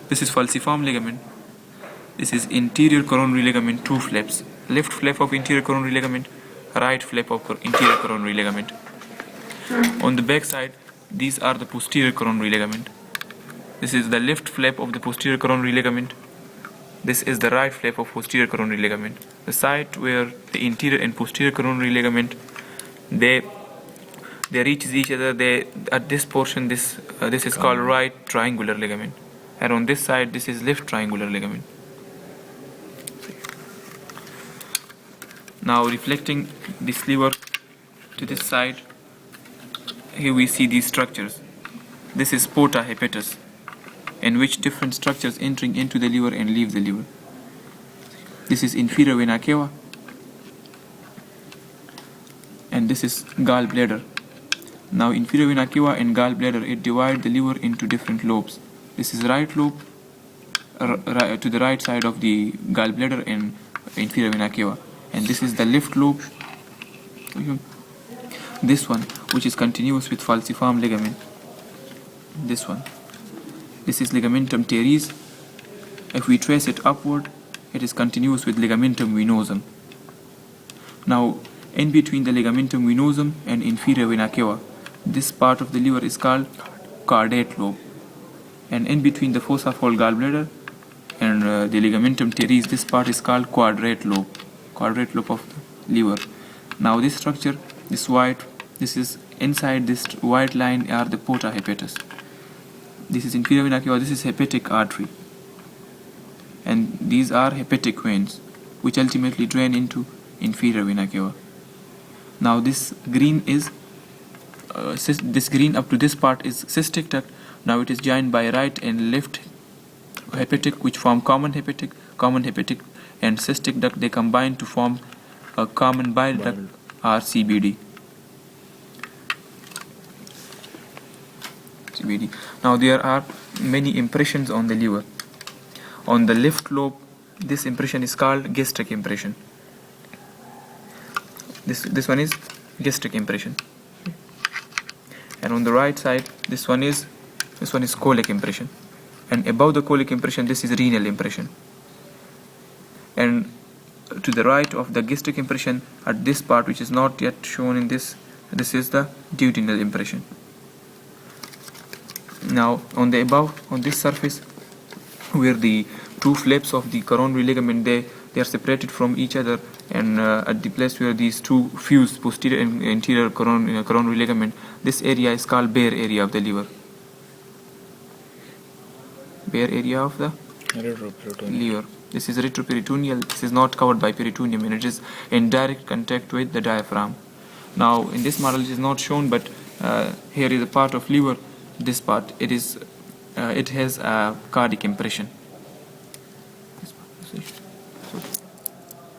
This is falciform ligament. This is inferior coronary ligament, two flaps. Left flap of inferior coronary ligament, right flap of inferior coronary ligament. On the back side, these are the posterior coronary ligament. This is the left flap of the posterior coronary ligament. This is the right flap of posterior coronary ligament. The site where the interior and posterior coronary ligament they reach each other. At this portion, this is called right triangular ligament, and on this side, this is left triangular ligament. Now reflecting this liver to this side, here we see these structures. This is porta hepatis, in which different structures entering into the liver and leave the liver. This is inferior vena cava, and this is gall bladder. Now inferior vena cava and gall bladder, it divide the liver into different lobes. This is right lobe to the right side of the gall bladder and inferior vena cava, and this is the left lobe, this one, which is continuous with falciform ligament. This one, this is ligamentum teres. If we trace it upward, it is continuous with ligamentum venosum. Now in between the ligamentum venosum and inferior vena cava, this part of the liver is called caudate lobe, and in between the fossa of gallbladder and the ligamentum teres, this part is called quadrate lobe of the liver. Now this structure, this is inside this white line are the porta hepatis. This is inferior vena cava, this is hepatic artery, and these are hepatic veins which ultimately drain into inferior vena cava. Now this green is this green up to this part is cystic duct. Now it is joined by right and left hepatic, which form common hepatic and cystic duct. They combine to form a common bile duct, or CBD. Now there are many impressions on the liver. On the left lobe, this impression is called gastric impression. This one is gastric impression, and on the right side, this one is colic impression, and above the colic impression, this is renal impression, and to the right of the gastric impression, at this part which is not yet shown in this is the duodenal impression. Now on this surface, where the two flaps of the coronary ligament they are separated from each other, and at the place where these two fuse, posterior and anterior coronary ligament, this area is called bare area of the liver. Bare area of the liver. This is retroperitoneal. This is not covered by peritoneum, and it is in direct contact with the diaphragm. Now in this model it is not shown, but here is a part of liver. This part, it has a cardiac impression.